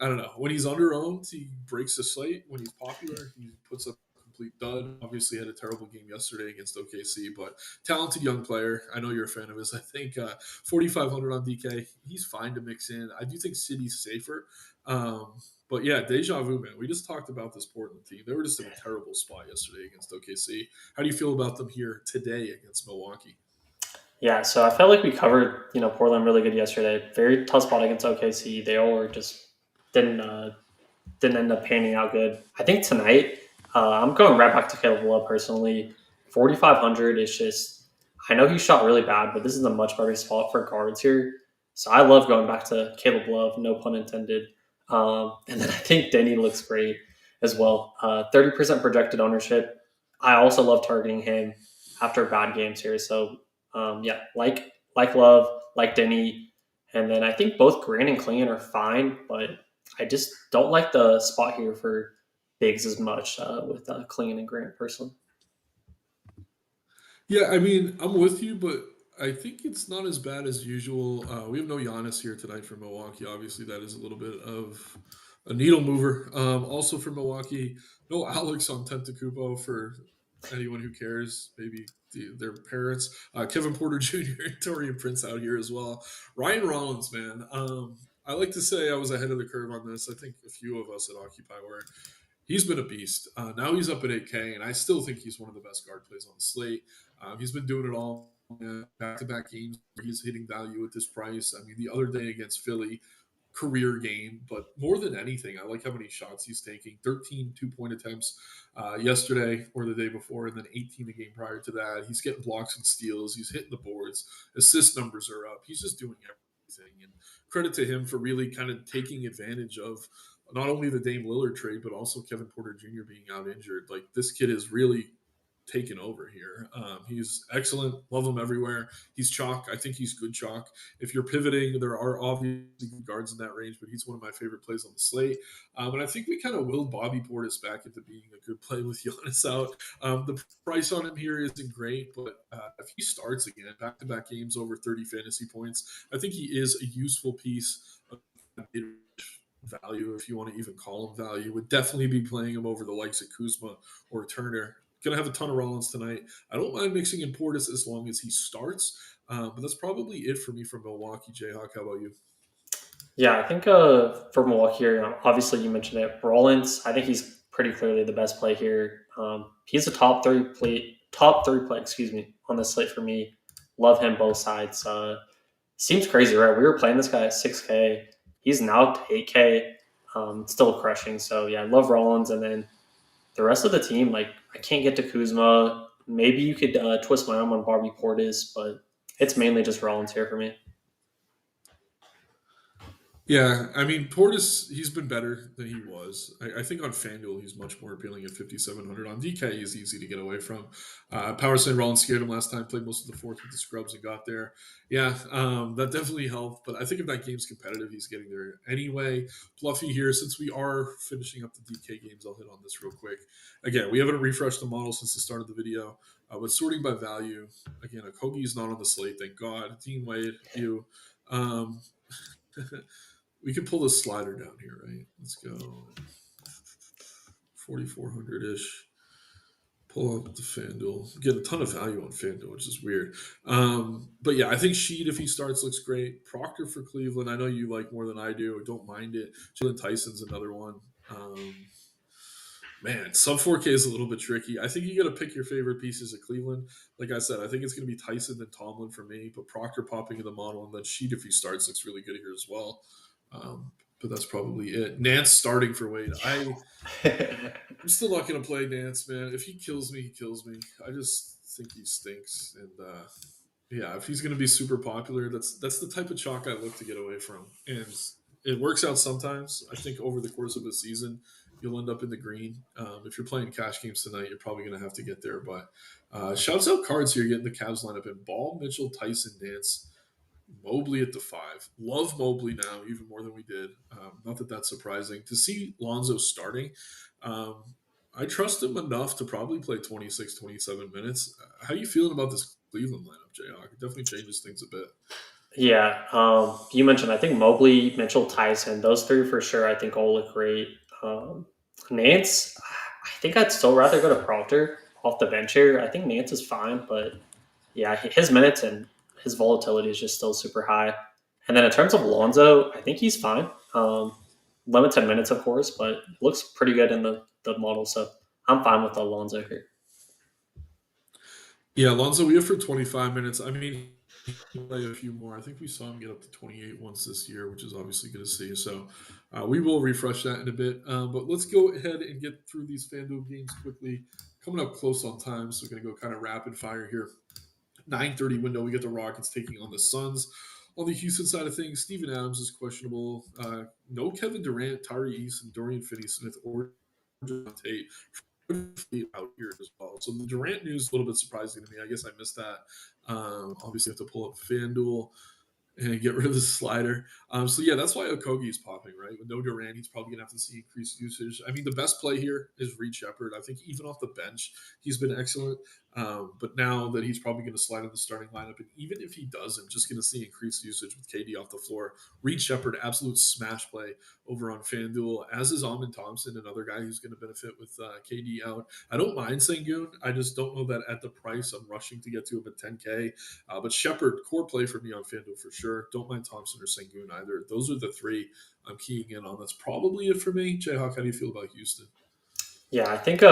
[SPEAKER 1] I don't know. When he's under-owned, he breaks the slate. When he's popular, he puts up a complete dud. Obviously, had a terrible game yesterday against OKC, but talented young player. I know you're a fan of his. I think 4,500 on DK. He's fine to mix in. I do think City's safer. But yeah, deja vu, man. We just talked about this Portland team. They were just in a terrible spot yesterday against OKC. How do you feel about them here today against Milwaukee?
[SPEAKER 2] Yeah, so I felt like we covered, Portland really good yesterday. Very tough spot against OKC. They all were just didn't didn't end up panning out good. I think tonight, I'm going right back to Caleb Love personally. 4,500 is just, I know he shot really bad, but this is a much better spot for guards here. So I love going back to Caleb Love, no pun intended. And then I think Denny looks great as well. 30% projected ownership. I also love targeting him after bad games here. So yeah, like Love, like Denny, and then I think both Grant and Klingon are fine, but I just don't like the spot here for bigs as much with Klingon and Grant personally.
[SPEAKER 1] Yeah, I mean, I'm with you, but I think it's not as bad as usual. We have no Giannis here tonight for Milwaukee. Obviously, that is a little bit of a needle mover. Also for Milwaukee, no Alex on Tentacupo for anyone who cares. Maybe their parents. Kevin Porter Jr. and Torian Prince out here as well. Ryan Rollins, man. I like to say I was ahead of the curve on this. I think a few of us at Occupy were. He's been a beast. Now he's up at 8K, and I still think he's one of the best guard plays on the slate. He's been doing it all back to back games where he's hitting value at this price. I mean, the other day against Philly, career game, but more than anything, I like how many shots he's taking 13 2 point attempts yesterday or the day before, and then 18 the game prior to that. He's getting blocks and steals, he's hitting the boards, assist numbers are up, he's just doing everything. And credit to him for really kind of taking advantage of not only the Dame Lillard trade, but also Kevin Porter Jr. being out injured. Like this kid is really taken over here. He's excellent. Love him everywhere. He's chalk. I think he's good chalk. If you're pivoting, there are obviously good guards in that range, but he's one of my favorite plays on the slate. And I think we kind of willed Bobby Portis back into being a good play with Giannis out. The price on him here isn't great, but if he starts again, back-to-back games over 30 fantasy points, I think he is a useful piece of value, if you want to even call him value. Would definitely be playing him over the likes of Kuzma or Turner. Gonna have a ton of Rollins tonight. I don't mind mixing in Portis as long as he starts, but that's probably it for me from Milwaukee. Jayhawk, how about you?
[SPEAKER 2] Yeah, I think for Milwaukee here, obviously you mentioned it, Rollins. I think he's pretty clearly the best play here. He's a top three play, excuse me, on the slate for me. Love him both sides. Seems crazy, right? We were playing this guy at 6K. He's now up to 8K, still crushing. So yeah, I love Rollins, and then the rest of the team, like I can't get to Kuzma. Maybe you could twist my arm on Barbie Portis, but it's mainly just Rollins here for me.
[SPEAKER 1] Yeah, I mean Portis, he's been better than he was. I think on FanDuel he's much more appealing at 5,700. On DK he's easy to get away from. Power St. Rollins scared him last time. Played most of the fourth with the scrubs and got there. Yeah, that definitely helped. But I think if that game's competitive, he's getting there anyway. Fluffy here, since we are finishing up the DK games, I'll hit on this real quick. Again, we haven't refreshed the model since the start of the video. But sorting by value, again, Okogie's not on the slate, thank God. Dean Wade, you. Um, we can pull this slider down here, right? Let's go 4,400 ish. Pull up the FanDuel. Get a ton of value on FanDuel, which is weird. But yeah, I think Sheed, if he starts, looks great. Proctor for Cleveland, I know you like more than I do. I don't mind it. Jalen Tyson's another one. Man, sub 4K is a little bit tricky. I think you got to pick your favorite pieces of Cleveland. Like I said, I think it's going to be Tyson and Tomlin for me, but Proctor popping in the model, and then Sheed, if he starts, looks really good here as well. Um, but that's probably it. Nance starting for Wade. I'm still not going to play Nance, man. If he kills me, he kills me. I just think he stinks, and yeah, if he's going to be super popular, that's the type of chalk I look to get away from, and it works out sometimes. I think over the course of a season, you'll end up in the green. If you're playing cash games tonight, you're probably going to have to get there. But shouts out cards here, getting the Cavs lineup in Ball, Mitchell, Tyson, Nance, Mobley at the five. Love Mobley now even more than we did. Not that that's surprising to see Lonzo starting. Um, I trust him enough to probably play 26, 27 minutes. How you feeling about this Cleveland lineup, Jayhawk? It definitely changes things a bit.
[SPEAKER 2] Yeah, you mentioned I think Mobley, Mitchell, Tyson, those three for sure. I think all look great. Nance, I think I'd still rather go to Proctor off the bench here. I think Nance is fine, but yeah, his minutes and his volatility is just still super high. And then in terms of Lonzo, I think he's fine. Limited minutes, of course, but looks pretty good in the model. So I'm fine with Alonzo here.
[SPEAKER 1] Yeah, Alonzo, we have for 25 minutes. I mean, he play a few more. I think we saw him get up to 28 once this year, which is obviously good to see. So we will refresh that in a bit. But let's go ahead and get through these FanDuel games quickly. Coming up close on time, so we're going to go kind of rapid fire here. 9:30 window, we get the Rockets taking on the Suns. On the Houston side of things, Steven Adams is questionable. No Kevin Durant, Tyree Eason, Dorian Finney-Smith, or John Tate out here as well. So the Durant news is a little bit surprising to me. I guess I missed that. Obviously, I have to pull up FanDuel and get rid of the slider. So yeah, that's why Okogie is popping, right? With no Durant, he's probably gonna have to see increased usage. I mean, the best play here is Reed Shepard. I think even off the bench, he's been excellent. But now that he's probably going to slide in the starting lineup, and even if he doesn't, just going to see increased usage with KD off the floor. Reed Shepard, absolute smash play over on FanDuel, as is Amon Thompson, another guy who's going to benefit with KD out. I don't mind Sengun. I just don't know that at the price I'm rushing to get to him at 10K. But Shepard, core play for me on FanDuel for sure. Don't mind Thompson or Sengun either. Those are the three I'm keying in on. That's probably it for me. Jayhawk, how do you feel about Houston?
[SPEAKER 2] Yeah, I think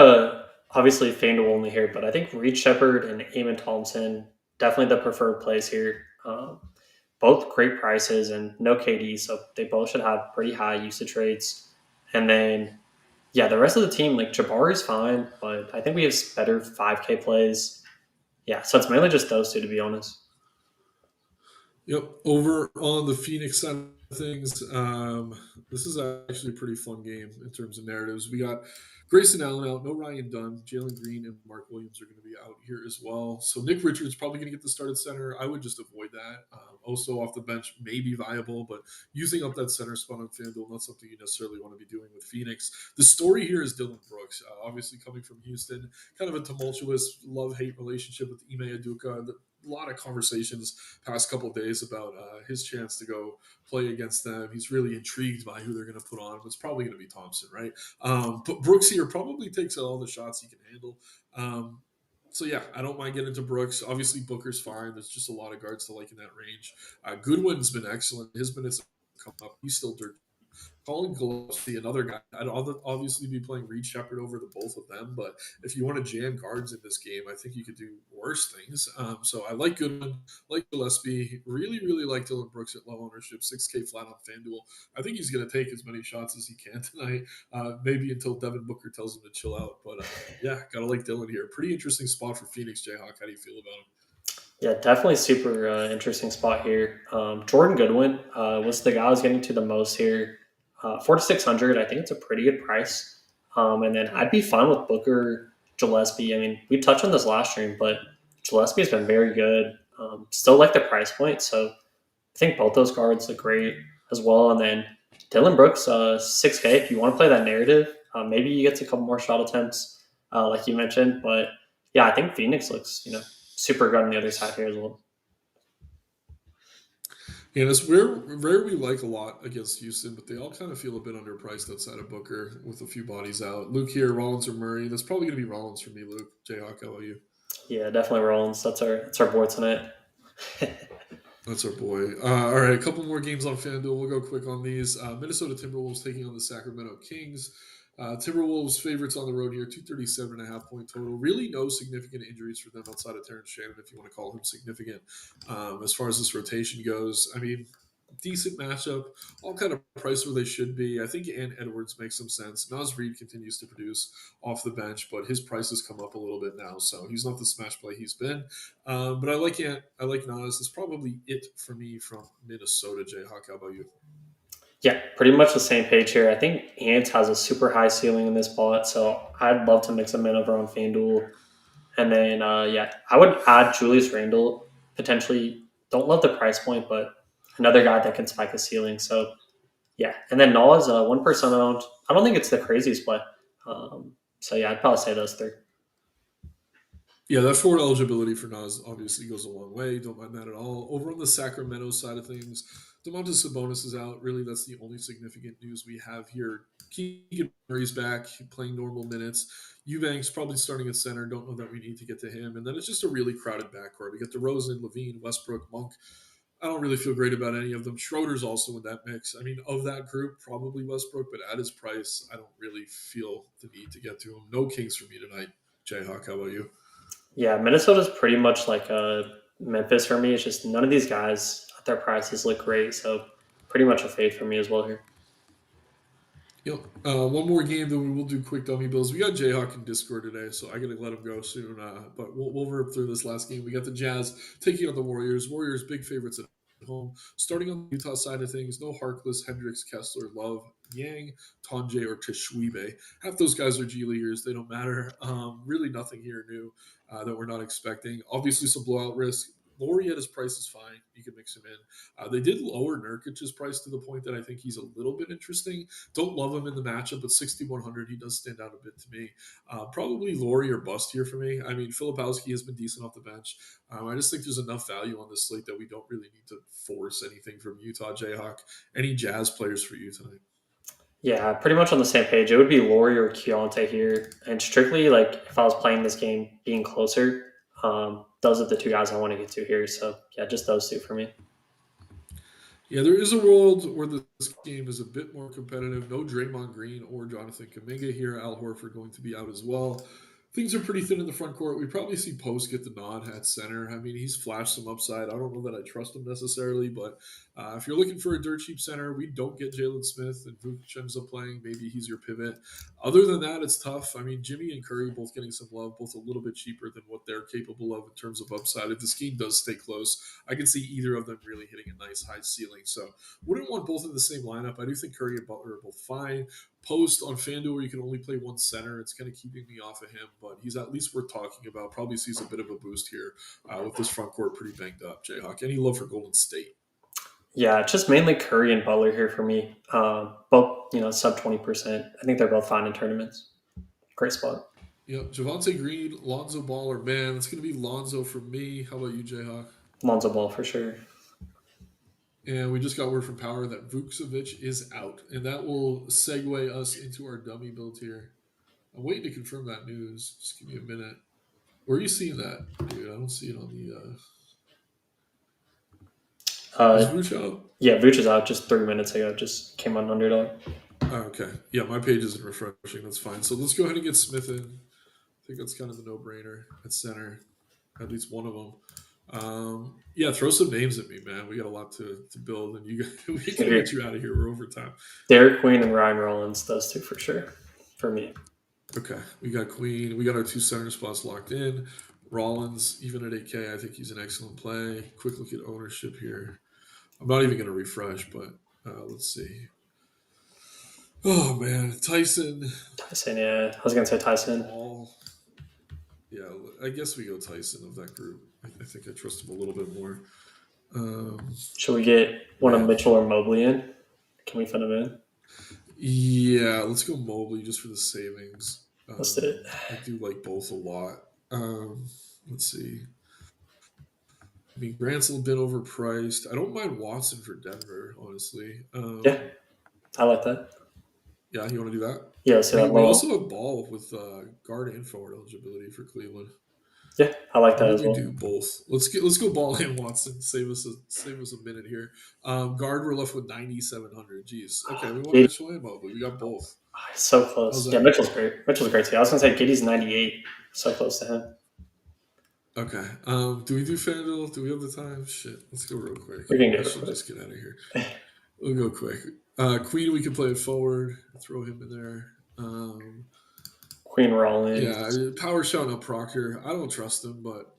[SPEAKER 2] obviously FanDuel only here, but I think Reed Shepard and Eamon Thompson definitely the preferred plays here. Both great prices and no KD, so they both should have pretty high usage rates. And then yeah, the rest of the team like Jabari's fine, but I think we have better 5K plays. Yeah, so it's mainly just those two to be honest.
[SPEAKER 1] Yep. Over on the Phoenix side of things, this is actually a pretty fun game in terms of narratives. We got Grayson Allen out, no Ryan Dunn, Jalen Green and Mark Williams are going to be out here as well. So Nick Richards probably going to get the start at center. I would just avoid that. Also off the bench may be viable, but using up that center spot on FanDuel, not something you necessarily want to be doing with Phoenix. The story here is Dylan Brooks, obviously coming from Houston, kind of a tumultuous love-hate relationship with Ime Aduka. A lot of conversations past couple of days about his chance to go play against them. He's really intrigued by who they're going to put on. It's probably going to be Thompson, right? But Brooks here probably takes all the shots he can handle. So yeah, I don't mind getting into Brooks. Obviously, Booker's fine. There's just a lot of guards to like in that range. Goodwin's been excellent. His minutes have come up. He's still dirt. Colin Gillespie, another guy. I'd obviously be playing Reed Shepard over the both of them, but if you want to jam guards in this game, I think you could do worse things. So I like Goodwin, like Gillespie, really, really like Dylan Brooks at low ownership, 6K flat on FanDuel. I think he's going to take as many shots as he can tonight, maybe until Devin Booker tells him to chill out. But yeah, gotta like Dylan here. Pretty interesting spot for Phoenix, Jayhawk. How do you feel about him?
[SPEAKER 2] Yeah, definitely super interesting spot here. Jordan Goodwin was the guy I was getting to the most here. 4,600, I think it's a pretty good price. And then
[SPEAKER 1] Yeah.
[SPEAKER 2] I'd be fine with Booker Gillespie. I mean, we touched on this last stream, but Gillespie has been very good. Still like the price point, so I think both those guards look great as well. And then Dylan Brooks, 6K. If you want to play that narrative, maybe you get a couple more shot attempts, like you mentioned. But yeah, I think Phoenix looks super good on the other side here as well.
[SPEAKER 1] And it's rare we like a lot against Houston, but they all kind of feel a bit underpriced outside of Booker with a few bodies out. Luke here, Rollins or Murray. That's probably going to be Rollins for me, Luke. Jayhawk, how about you?
[SPEAKER 2] Yeah, definitely Rollins. That's our board tonight.
[SPEAKER 1] That's our boy. All right, a couple more games on FanDuel. We'll go quick on these. Minnesota Timberwolves taking on the Sacramento Kings. Timberwolves favorites on the road here, 237.5 point total. Really no significant injuries for them outside of Terrence Shannon, if you want to call him significant. As far as this rotation goes, I mean, decent matchup, all kind of priced where they should be. I think Ant Edwards makes some sense. Naz Reid continues to produce off the bench, but his price has come up a little bit now, so he's not the smash play he's been. But I like Ant. I like Nas. That's probably it for me from Minnesota. Jayhawk, how about you?
[SPEAKER 2] Yeah, pretty much the same page here. I think Ant has a super high ceiling in this spot, so I'd love to mix him in over on FanDuel. And then, yeah, I would add Julius Randle potentially. Don't love the price point, but another guy that can spike a ceiling. So, yeah. And then Nas, 1% owned. I don't think it's the craziest play. So, yeah, I'd probably say those three.
[SPEAKER 1] Yeah, that forward eligibility for Nas obviously goes a long way. Don't mind that at all. Over on the Sacramento side of things, Domantas Sabonis is out. Really, that's the only significant news we have here. Keegan Murray's back, playing normal minutes. Eubanks probably starting at center. Don't know that we need to get to him. And then it's just a really crowded backcourt. We get DeRozan, Levine, Westbrook, Monk. I don't really feel great about any of them. Schroeder's also in that mix. I mean, of that group, probably Westbrook, but at his price, I don't really feel the need to get to him. No Kings for me tonight. Jayhawk, how about you?
[SPEAKER 2] Yeah, Minnesota's pretty much like Memphis for me. It's just none of these guys at their prices look great. So, pretty much a fade for me as well here.
[SPEAKER 1] Yep. One more game, then we will do quick dummy bills. We got Jayhawk in Discord today, so I gotta let him go soon. But we'll rip through this last game. We got the Jazz taking on the Warriors. Warriors big favorites at home. Starting on the Utah side of things, no Harkless, Hendricks, Kessler, Love, Yang, Tonje, or Tishwibe. Half those guys are G Leaguers. They don't matter. Really nothing here new that we're not expecting. Obviously, some blowout risk. Laurie at his price is fine. You can mix him in. They did lower Nurkic's price to the point that I think he's a little bit interesting. Don't love him in the matchup, but 6,100, he does stand out a bit to me. Probably Laurie or bust here for me. I mean, Filipowski has been decent off the bench. I just think there's enough value on this slate that we don't really need to force anything from Utah Jayhawk. Any Jazz players for you tonight?
[SPEAKER 2] Yeah, pretty much on the same page. It would be Laurie or Keontae here. And strictly, like, if I was playing this game being closer, those are the two guys I want to get to here. So, yeah, just those two for me.
[SPEAKER 1] Yeah, there is a world where this game is a bit more competitive. No Draymond Green or Jonathan Kaminga here. Al Horford going to be out as well. Things are pretty thin in the front court. We probably see Post get the nod at center. I mean, he's flashed some upside. I don't know that I trust him necessarily, but if you're looking for a dirt cheap center, we don't get Jalen Smith and Vooch ends up playing. Maybe he's your pivot. Other than that, it's tough. I mean, Jimmy and Curry both getting some love, both a little bit cheaper than what they're capable of in terms of upside. If this game does stay close, I can see either of them really hitting a nice high ceiling. So wouldn't want both in the same lineup. I do think Curry and Butler are both fine. Post on FanDuel where you can only play one center. It's kind of keeping me off of him, but he's at least worth talking about. Probably sees a bit of a boost here with this front court pretty banged up. Jayhawk, any love for Golden State?
[SPEAKER 2] Yeah, it's just mainly Curry and Butler here for me. Both, sub 20%. I think they're both fine in tournaments. Great spot.
[SPEAKER 1] Yep, Javante Green, Lonzo Ball, or man, it's going to be Lonzo for me. How about you, Jayhawk?
[SPEAKER 2] Lonzo Ball for sure.
[SPEAKER 1] And we just got word from Power that Vucevic is out, and that will segue us into our dummy build here. I'm waiting to confirm that news. Just give me a minute. Where are you seeing that, dude? I don't see it on the. Is
[SPEAKER 2] Uh,
[SPEAKER 1] Vooch out?
[SPEAKER 2] yeah, Vooch is out just 3 minutes ago. Just came on underdog.
[SPEAKER 1] Oh, okay. Yeah, my page isn't refreshing. That's fine. So let's go ahead and get Smith in. I think that's kind of the no-brainer at center, at least one of them. Yeah, throw some names at me, man. We got a lot to build, and we can get you out of here. We're over time.
[SPEAKER 2] Derek Queen and Ryan Rollins, those two for sure. For me.
[SPEAKER 1] Okay, we got Queen. We got our two center spots locked in. Rollins, even at 8K, I think he's an excellent play. Quick look at ownership here. I'm not even going to refresh, but let's see. Oh, man. Tyson.
[SPEAKER 2] Tyson, yeah. I was going to say Tyson.
[SPEAKER 1] All. Yeah, I guess we go Tyson of that group. I think I trust him a little bit more.
[SPEAKER 2] Should we get one of Mitchell or Mobley in? Can we fit him in?
[SPEAKER 1] Yeah, let's go Mobley just for the savings.
[SPEAKER 2] Let's do it.
[SPEAKER 1] I do like both a lot. Let's see. I mean, Grant's a little bit overpriced. I don't mind Watson for Denver, honestly.
[SPEAKER 2] Yeah, I like that.
[SPEAKER 1] Yeah, you want to do that?
[SPEAKER 2] Yeah, so
[SPEAKER 1] we also have Ball with guard and forward eligibility for Cleveland.
[SPEAKER 2] Yeah, I like that as well.
[SPEAKER 1] We do both. Let's go Ball and Watson. Save us a minute here. Guard, we're left with 9,700. Jeez. Okay, we want Mitchell and Mobley. We got both.
[SPEAKER 2] So close. Yeah, Mitchell's great. Mitchell's great too. I was gonna say Giddey's 98. So close to him.
[SPEAKER 1] Okay. Do we do FanDuel? Do we have the time? Shit. Let's go real quick.
[SPEAKER 2] We can
[SPEAKER 1] just get out of here. We'll go quick. Queen, we can play it forward. Throw him in there.
[SPEAKER 2] Queen Rollins.
[SPEAKER 1] Yeah, power shot up Proctor. I don't trust him, but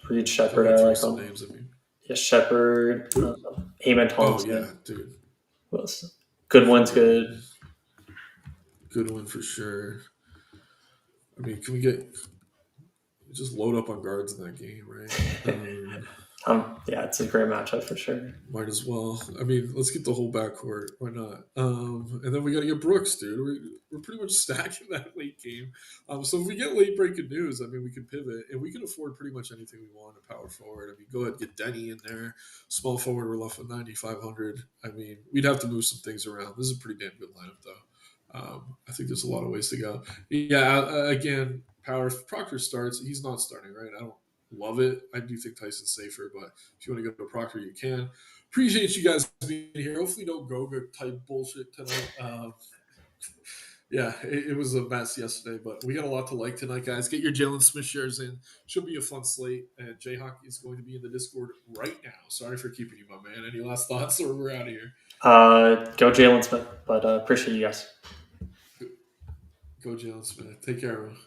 [SPEAKER 2] Reed Shepard. I like him.
[SPEAKER 1] Names, I mean.
[SPEAKER 2] Yeah, Shepard. Amen Thompson.
[SPEAKER 1] Oh yeah, dude.
[SPEAKER 2] Who else? Goodwin's good.
[SPEAKER 1] Goodwin for sure. I mean, can we just load up on guards in that game, right?
[SPEAKER 2] Yeah, it's a great matchup for sure.
[SPEAKER 1] Might as well. I mean, let's get the whole backcourt. Why not? And then we got to get Brooks, dude. We're pretty much stacking that late game. So if we get late breaking news, I mean, we can pivot and we can afford pretty much anything we want at power forward. I mean, go ahead and get Denny in there. Small forward, we're left with 9,500. I mean, we'd have to move some things around. This is a pretty damn good lineup, though. I think there's a lot of ways to go. Yeah, again, Proctor starts. He's not starting, right? I don't love it. I do think Tyson's safer, but if you want to go to Proctor, you can. Appreciate you guys being here. Hopefully, no Goga type bullshit tonight. Yeah, it was a mess yesterday, but we got a lot to like tonight, guys. Get your Jalen Smith shares in. Should be a fun slate. And Jayhawk is going to be in the Discord right now. Sorry for keeping you, my man. Any last thoughts, or we're out of here?
[SPEAKER 2] Go Jalen Smith, but appreciate you guys.
[SPEAKER 1] Go Jalen Smith. Take care, everyone.